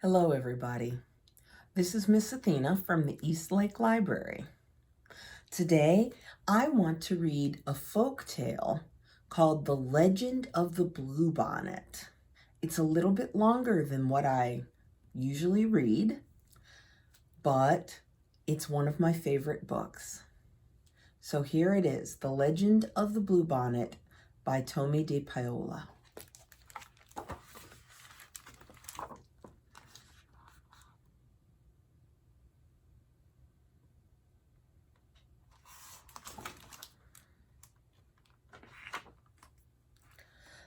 Hello, everybody. This is Miss Athena from the Eastlake Library. Today, I want to read a folk tale called The Legend of the Bluebonnet. It's a little bit longer than what I usually read, but it's one of my favorite books. So here it is, The Legend of the Bluebonnet by Tommy de Paola.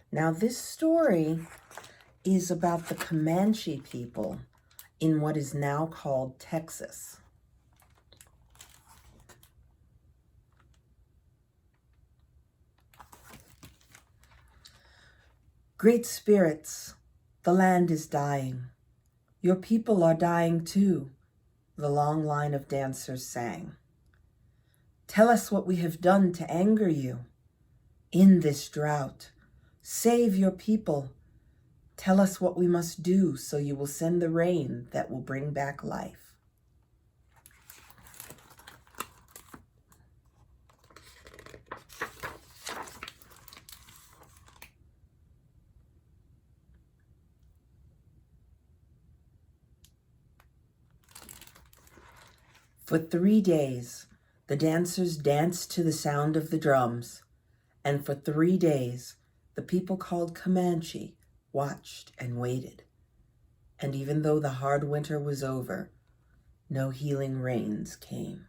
Now, this story is about the Comanche people in what is now called Texas. Great spirits, the land is dying. Your people are dying too, the long line of dancers sang. Tell us what we have done to anger you. In this drought, save your people. Tell us what we must do so you will send the rain that will bring back life. For 3 days, the dancers danced to the sound of the drums, and for 3 days, the people called Comanche watched and waited. And even though the hard winter was over, no healing rains came.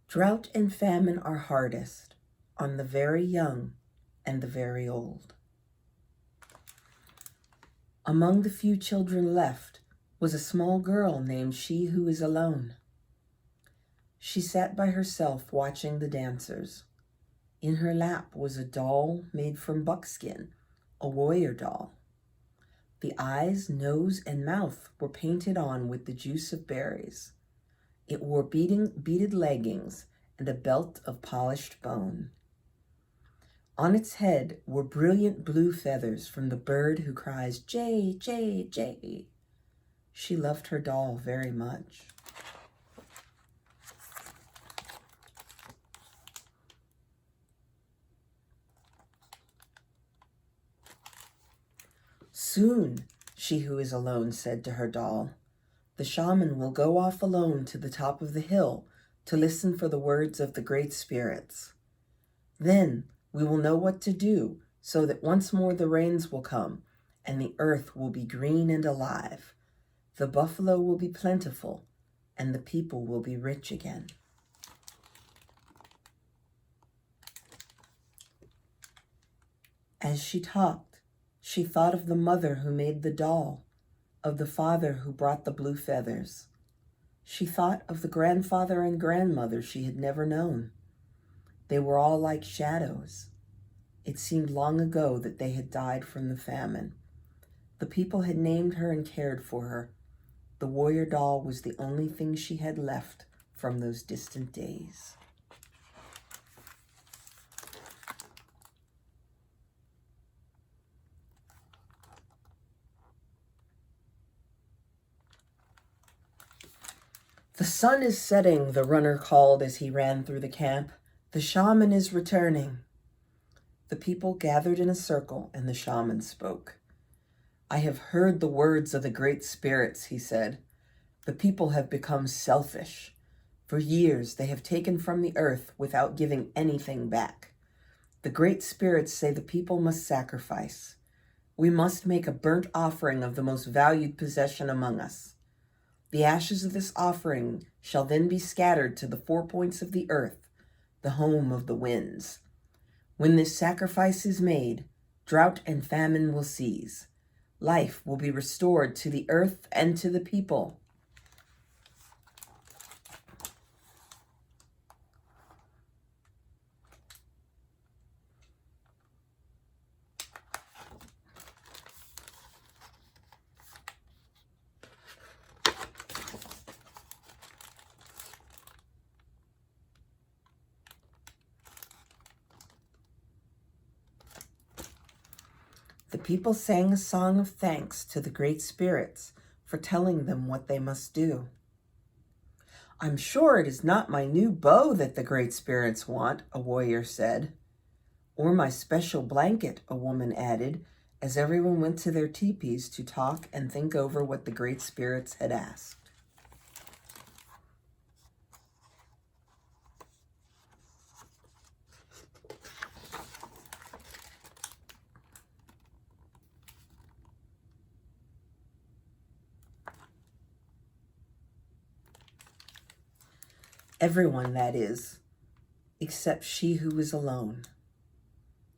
Drought and famine are hardest on the very young and the very old. Among the few children left was a small girl named She Who Is Alone. She sat by herself watching the dancers. In her lap was a doll made from buckskin, a warrior doll. The eyes, nose, and mouth were painted on with the juice of berries. It wore beaded leggings and a belt of polished bone. On its head were brilliant blue feathers from the bird who cries, "Jay, Jay, Jay." She loved her doll very much. Soon, She Who Is Alone said to her doll, the shaman will go off alone to the top of the hill to listen for the words of the great spirits. Then we will know what to do so that once more the rains will come and the earth will be green and alive. The buffalo will be plentiful and the people will be rich again. As she talked, she thought of the mother who made the doll, of the father who brought the blue feathers. She thought of the grandfather and grandmother she had never known. They were all like shadows. It seemed long ago that they had died from the famine. The people had named her and cared for her. The warrior doll was the only thing she had left from those distant days. The sun is setting, the runner called as he ran through the camp. The shaman is returning. The people gathered in a circle, and the shaman spoke. I have heard the words of the great spirits, he said. The people have become selfish. For years, they have taken from the earth without giving anything back. The great spirits say the people must sacrifice. We must make a burnt offering of the most valued possession among us. The ashes of this offering shall then be scattered to the 4 points of the earth, the home of the winds. When this sacrifice is made, drought and famine will cease. Life will be restored to the earth and to the people. people sang a song of thanks to the great spirits for telling them what they must do. I'm sure it is not my new bow that the great spirits want, a warrior said. Or my special blanket, a woman added, as everyone went to their teepees to talk and think over what the great spirits had asked. Everyone, that is, except she who was alone.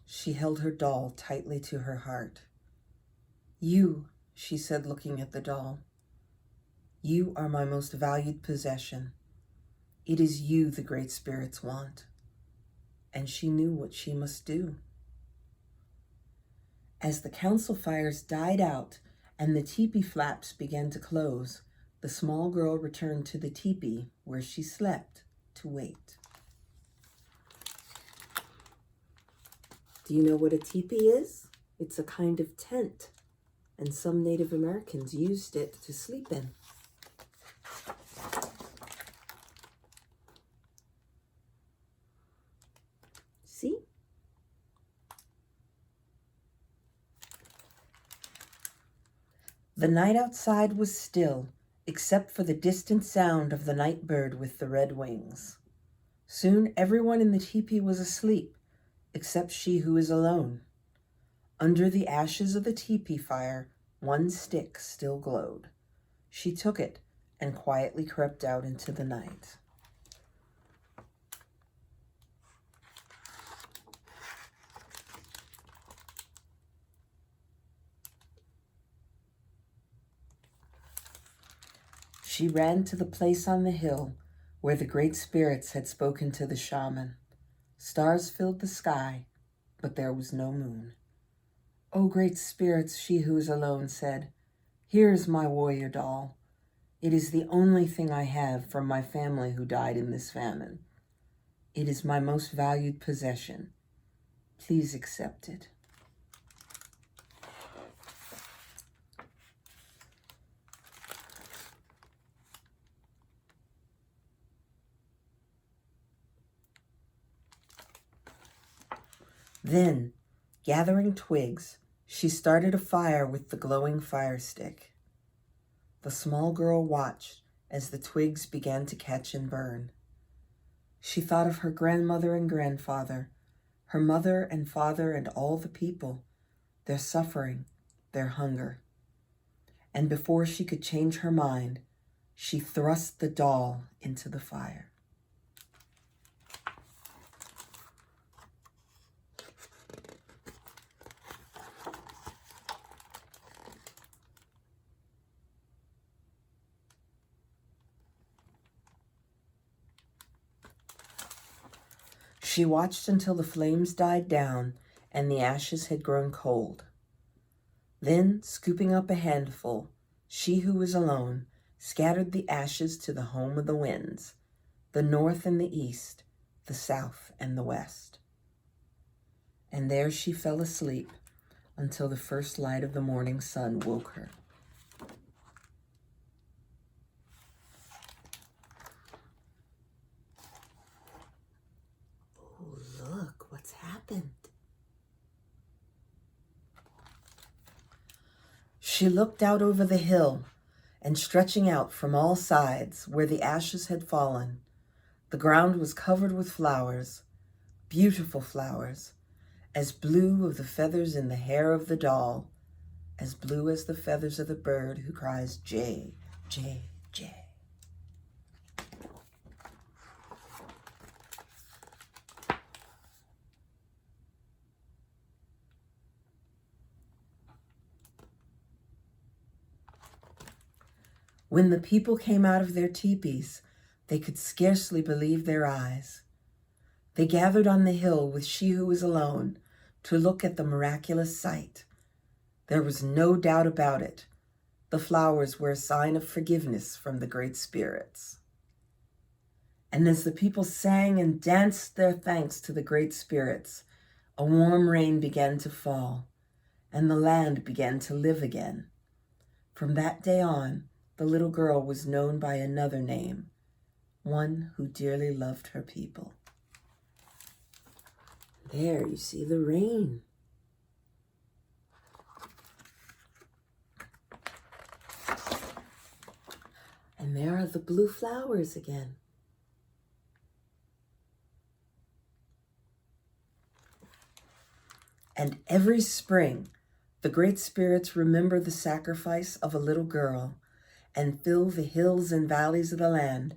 She held her doll tightly to her heart. You, she said, looking at the doll, you are my most valued possession. It is you the great spirits want. And she knew what she must do. As the council fires died out and the teepee flaps began to close, the small girl returned to the teepee where she slept to wait. Do you know what a teepee is? It's a kind of tent, and some Native Americans used it to sleep in. See? The night outside was still, except for the distant sound of the night bird with the red wings. Soon everyone in the teepee was asleep, except she who is alone. Under the ashes of the teepee fire, one stick still glowed. She took it and quietly crept out into the night. She ran to the place on the hill where the great spirits had spoken to the shaman. Stars filled the sky, but there was no moon. "O great spirits," she who is alone said, "here is my warrior doll. It is the only thing I have from my family who died in this famine. It is my most valued possession. Please accept it." Then, gathering twigs, she started a fire with the glowing fire stick. The small girl watched as the twigs began to catch and burn. She thought of her grandmother and grandfather, her mother and father and all the people, their suffering, their hunger. And before she could change her mind, she thrust the doll into the fire. She watched until the flames died down and the ashes had grown cold. Then, scooping up a handful, she who was alone scattered the ashes to the home of the winds, the north and the east, the south and the west. And there she fell asleep until the first light of the morning sun woke her. Look, what's happened? She looked out over the hill, and stretching out from all sides where the ashes had fallen, the ground was covered with flowers, beautiful flowers, as blue of the feathers in the hair of the doll, as blue as the feathers of the bird who cries, "Jay, Jay, Jay." When the people came out of their teepees, they could scarcely believe their eyes. They gathered on the hill with she who was alone to look at the miraculous sight. There was no doubt about it. The flowers were a sign of forgiveness from the great spirits. And as the people sang and danced their thanks to the great spirits, a warm rain began to fall, and the land began to live again. From that day on, the little girl was known by another name, one who dearly loved her people. There you see the rain. And there are the blue flowers again. And every spring, the great spirits remember the sacrifice of a little girl and fill the hills and valleys of the land,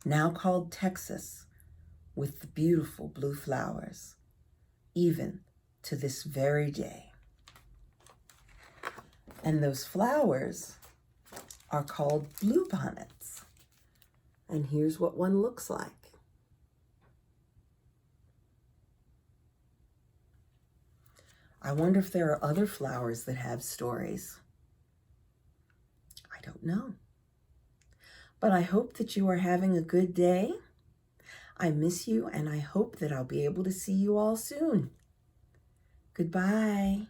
now called Texas, with the beautiful blue flowers, even to this very day. And those flowers are called bluebonnets. And here's what one looks like. I wonder if there are other flowers that have stories. I don't know. But I hope that you are having a good day. I miss you, and I hope that I'll be able to see you all soon. Goodbye.